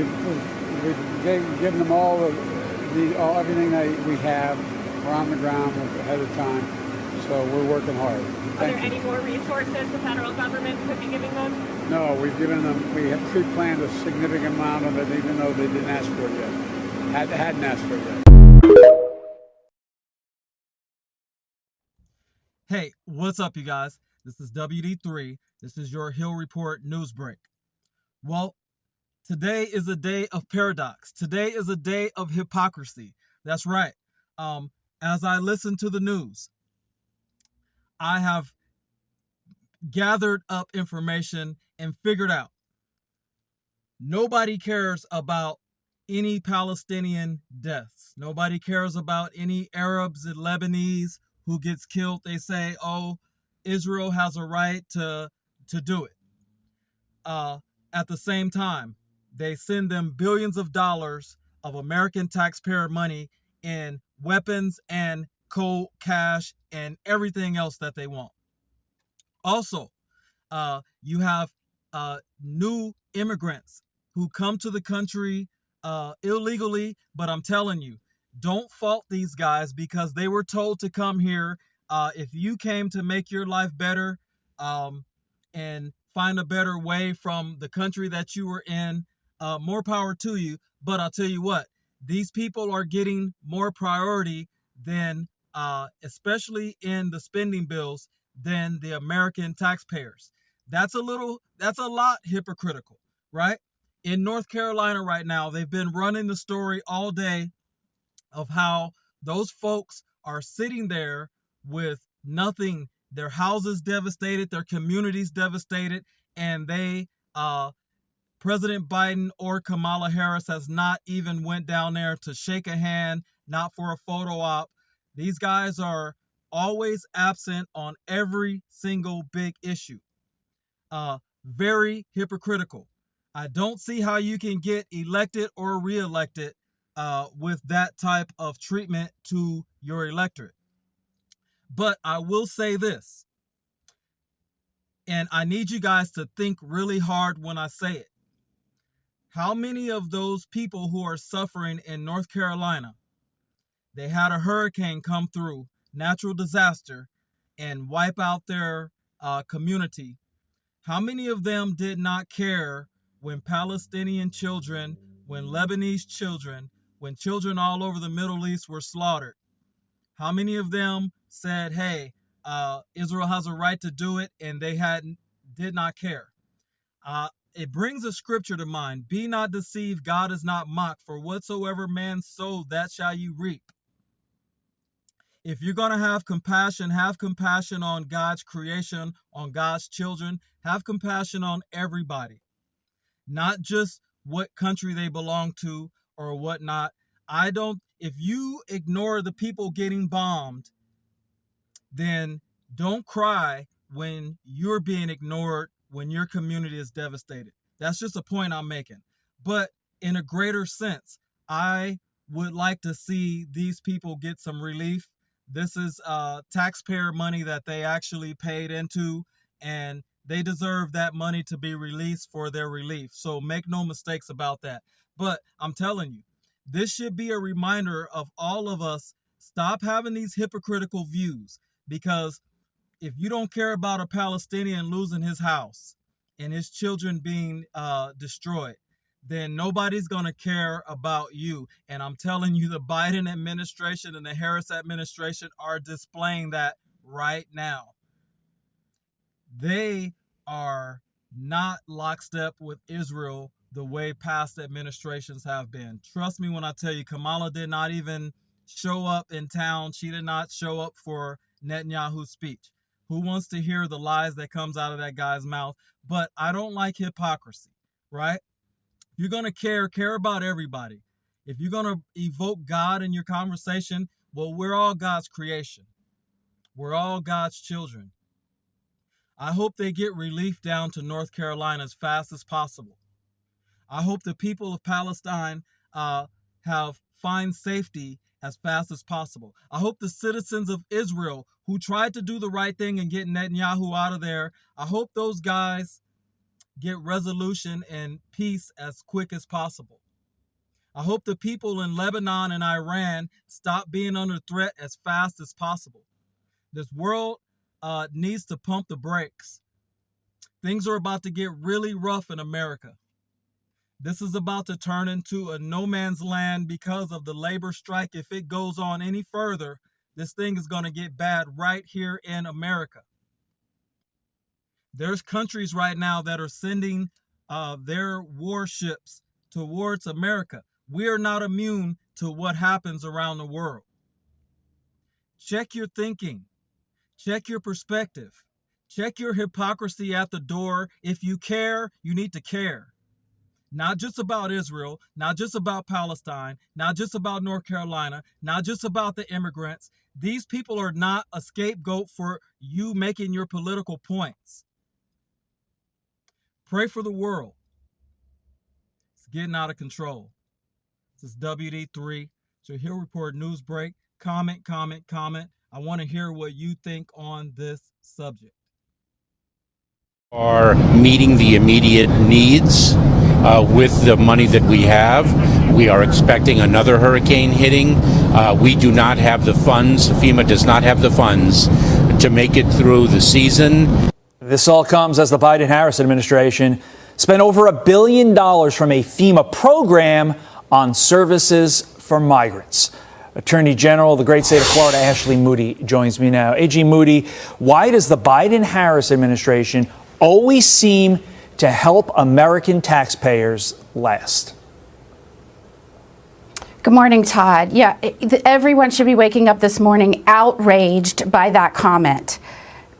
we've given them all everything that we have. We're on the ground ahead of time, so we're working hard. Are there any more resources the federal government could be giving them? No, we've given them. We have pre-planned a significant amount of it, even though they didn't ask for it yet. Hadn't asked for it yet. Hey, what's up, you guys? This is WD3. This is your Hill Report News Break. Well, today is a day of paradox. Today is a day of hypocrisy. That's right. As I listen to the news, I have gathered up information and figured out nobody cares about any Palestinian deaths. Nobody cares about any Arabs and Lebanese who gets killed. They say, oh, Israel has a right to do it. At the same time, they send them billions of dollars of American taxpayer money in weapons and cold cash and everything else that they want. Also, you have new immigrants who come to the country illegally, but I'm telling you, don't fault these guys because they were told to come here. If you came to make your life better and find a better way from the country that you were in, more power to you. But I'll tell you what, these people are getting more priority than, especially in the spending bills, than the American taxpayers. That's a lot hypocritical, right? In North Carolina right now, they've been running the story all day of how those folks are sitting there with nothing, their houses devastated, their communities devastated, and President Biden or Kamala Harris has not even went down there to shake a hand, not for a photo op. These guys are always absent on every single big issue. Very hypocritical. I don't see how you can get elected or reelected with that type of treatment to your electorate. But I will say this, and I need you guys to think really hard when I say it. How many of those people who are suffering in North Carolina, they had a hurricane come through, natural disaster, and wipe out their community? How many of them did not care when Palestinian children, when Lebanese children, when children all over the Middle East were slaughtered? How many of them said, hey, Israel has a right to do it, and they did not care? It brings a scripture to mind. Be not deceived, God is not mocked, for whatsoever man sowed, that shall you reap. If you're going to have compassion on God's creation, on God's children. Have compassion on everybody, not just what country they belong to or whatnot. If you ignore the people getting bombed, then don't cry when you're being ignored, when your community is devastated. That's just a point I'm making. But in a greater sense, I would like to see these people get some relief. This is taxpayer money that they actually paid into, and they deserve that money to be released for their relief. So make no mistakes about that. But I'm telling you, this should be a reminder of all of us, stop having these hypocritical views. Because if you don't care about a Palestinian losing his house and his children being destroyed, then nobody's going to care about you. And I'm telling you, the Biden administration and the Harris administration are displaying that right now. They are not lockstep with Israel the way past administrations have been. Trust me when I tell you, Kamala did not even show up in town. She did not show up for Netanyahu's speech. Who wants to hear the lies that comes out of that guy's mouth? But I don't like hypocrisy, right? If you're going to care about everybody. If you're going to evoke God in your conversation, well, we're all God's creation. We're all God's children. I hope they get relief down to North Carolina as fast as possible. I hope the people of Palestine find safety as fast as possible. I hope the citizens of Israel who tried to do the right thing and get Netanyahu out of there, I hope those guys get resolution and peace as quick as possible. I hope the people in Lebanon and Iran stop being under threat as fast as possible. This world needs to pump the brakes. Things are about to get really rough in America. This is about to turn into a no man's land because of the labor strike. If it goes on any further, this thing is going to get bad right here in America. There's countries right now that are sending their warships towards America. We are not immune to what happens around the world. Check your thinking. Check your perspective. Check your hypocrisy at the door. If you care, you need to care. Not just about Israel, not just about Palestine, not just about North Carolina, not just about the immigrants. These people are not a scapegoat for you making your political points. Pray for the world. It's getting out of control. This is WD3. So Hill Report News Break. Comment. I want to hear what you think on this subject. Are meeting the immediate needs with the money that we have. We are expecting another hurricane hitting. We do not have the funds. FEMA does not have the funds to make it through the season. This all comes as the Biden-Harris administration spent over $1 billion from a FEMA program on services for migrants. Attorney General of the great state of Florida, Ashley Moody, joins me now. AG Moody, why does the Biden-Harris administration always seem to help American taxpayers last? Good morning, Todd. Yeah, everyone should be waking up this morning outraged by that comment.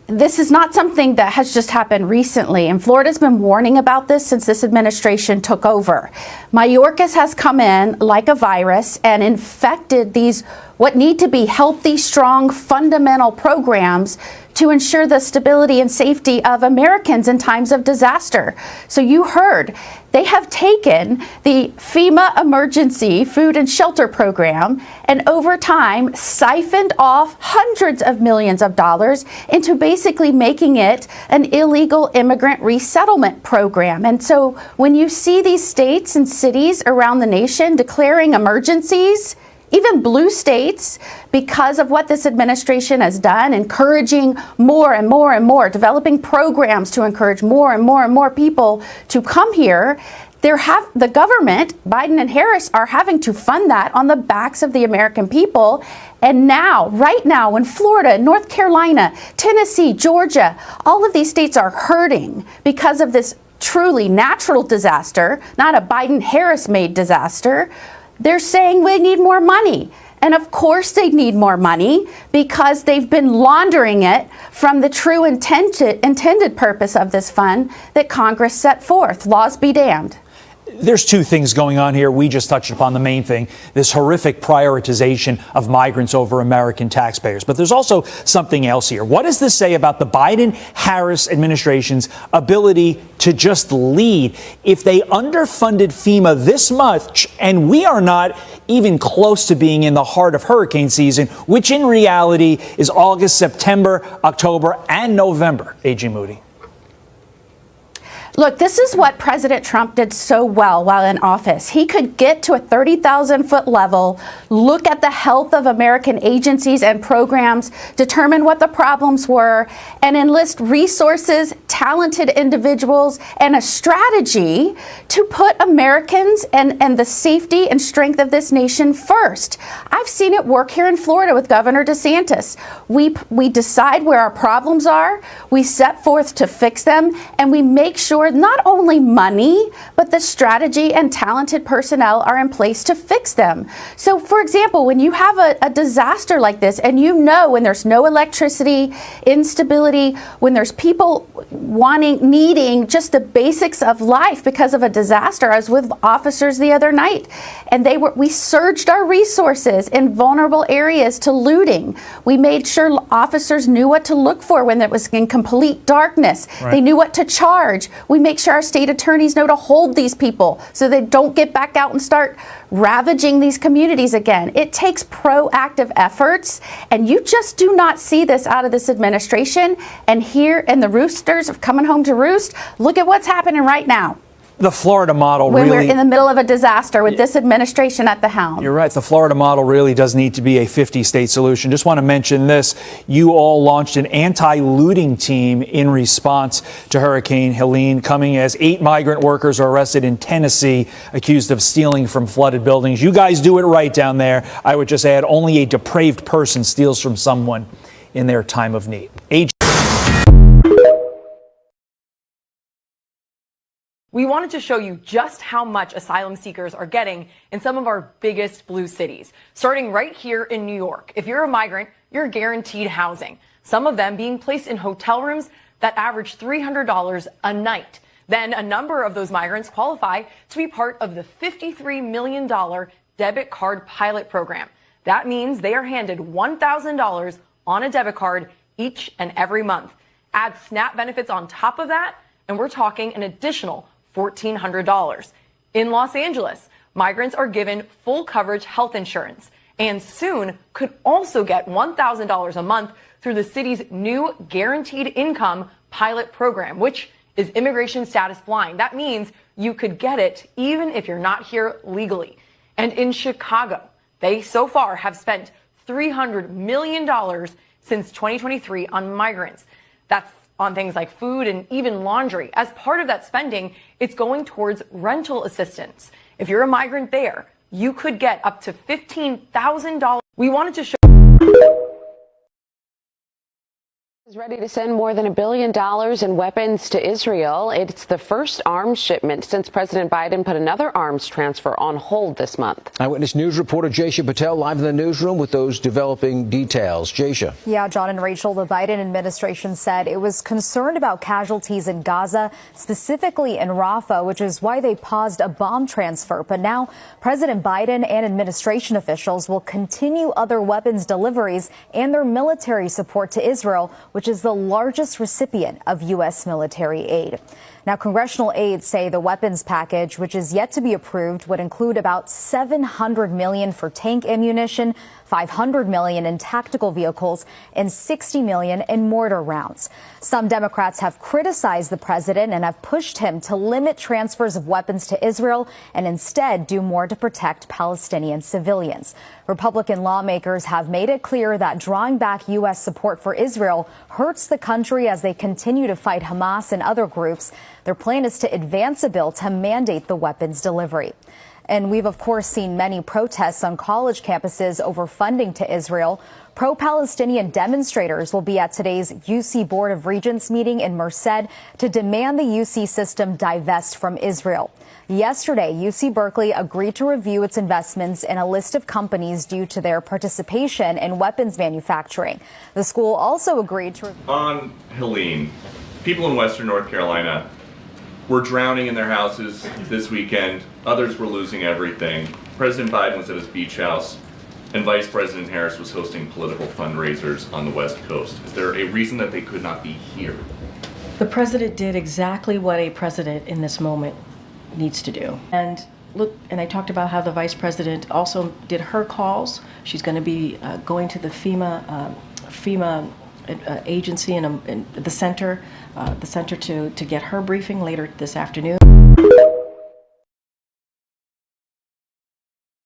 This is not something that has just happened recently, and Florida's been warning about this since this administration took over. Mayorkas has come in like a virus and infected these what need to be healthy, strong, fundamental programs to ensure the stability and safety of Americans in times of disaster. So you heard, they have taken the FEMA Emergency Food and Shelter Program and over time siphoned off hundreds of millions of dollars into basically making it an illegal immigrant resettlement program. And so when you see these states and cities around the nation declaring emergencies, even blue states, because of what this administration has done, encouraging more and more and more, developing programs to encourage more and more and more people to come here, the government, Biden and Harris, are having to fund that on the backs of the American people. And now, right now, when Florida, North Carolina, Tennessee, Georgia, all of these states are hurting because of this truly natural disaster, not a Biden-Harris made disaster, they're saying we need more money. And of course they need more money because they've been laundering it from the true intended purpose of this fund that Congress set forth. Laws be damned. There's two things going on here. We just touched upon the main thing, this horrific prioritization of migrants over American taxpayers. But there's also something else here. What does this say about the Biden-Harris administration's ability to just lead? If they underfunded FEMA this much, and we are not even close to being in the heart of hurricane season, which in reality is August, September, October, and November, A.G. Moody. Look, this is what President Trump did so well while in office. He could get to a 30,000-foot level, look at the health of American agencies and programs, determine what the problems were, and enlist resources, talented individuals, and a strategy to put Americans and the safety and strength of this nation first. I've seen it work here in Florida with Governor DeSantis. We decide where our problems are, we set forth to fix them, and we make sure not only money, but the strategy and talented personnel are in place to fix them. So, for example, when you have a disaster like this, and you know when there's no electricity, instability, when there's people needing just the basics of life because of a disaster. I was with officers the other night, and we surged our resources in vulnerable areas to looting. We made sure officers knew what to look for when it was in complete darkness. Right. They knew what to charge. We we make sure our state attorneys know to hold these people so they don't get back out and start ravaging these communities again. It takes proactive efforts, and you just do not see this out of this administration. And here, and the roosters are coming home to roost. Look at what's happening right now. The Florida model When really... we're in the middle of a disaster with this administration at the helm. You're right. The Florida model really does need to be a 50-state solution. Just want to mention this. You all launched an anti-looting team in response to Hurricane Helene, coming as 8 migrant workers are arrested in Tennessee, accused of stealing from flooded buildings. You guys do it right down there. I would just add, only a depraved person steals from someone in their time of need. We wanted to show you just how much asylum seekers are getting in some of our biggest blue cities, starting right here in New York. If you're a migrant, you're guaranteed housing, some of them being placed in hotel rooms that average $300 a night. Then a number of those migrants qualify to be part of the $53 million debit card pilot program. That means they are handed $1,000 on a debit card each and every month. Add SNAP benefits on top of that, and we're talking an additional $1,400. In Los Angeles, migrants are given full coverage health insurance and soon could also get $1,000 a month through the city's new guaranteed income pilot program, which is immigration status blind. That means you could get it even if you're not here legally. And in Chicago, they so far have spent $300 million since 2023 on migrants. That's on things like food and even laundry. As part of that spending, it's going towards rental assistance. If you're a migrant there, you could get up to $15,000. We wanted to show is ready to send more than $1 billion in weapons to Israel. It's the first arms shipment since President Biden put another arms transfer on hold this month. Eyewitness News reporter Jaysha Patel live in the newsroom with those developing details. Jaysha. Yeah, John and Rachel, the Biden administration said it was concerned about casualties in Gaza, specifically in Rafah, which is why they paused a bomb transfer. But now President Biden and administration officials will continue other weapons deliveries and their military support to Israel, which is the largest recipient of U.S. military aid. Now, congressional aides say the weapons package, which is yet to be approved, would include about $700 million for tank ammunition, $500 million in tactical vehicles, and $60 million in mortar rounds. Some Democrats have criticized the president and have pushed him to limit transfers of weapons to Israel and instead do more to protect Palestinian civilians. Republican lawmakers have made it clear that drawing back U.S. support for Israel hurts the country as they continue to fight Hamas and other groups. Their plan is to advance a bill to mandate the weapons delivery. And we've, of course, seen many protests on college campuses over funding to Israel. Pro-Palestinian demonstrators will be at today's UC Board of Regents meeting in Merced to demand the UC system divest from Israel. Yesterday, UC Berkeley agreed to review its investments in a list of companies due to their participation in weapons manufacturing. The school also agreed to... On Helene, people in Western North Carolina were drowning in their houses this weekend. Others were losing everything. President Biden was at his beach house, and Vice President Harris was hosting political fundraisers on the West Coast. Is there a reason that they could not be here? The president did exactly what a president in this moment needs to do. And look, and I talked about how the vice president also did her calls. She's going to be going to the FEMA agency and the center to get her briefing later this afternoon.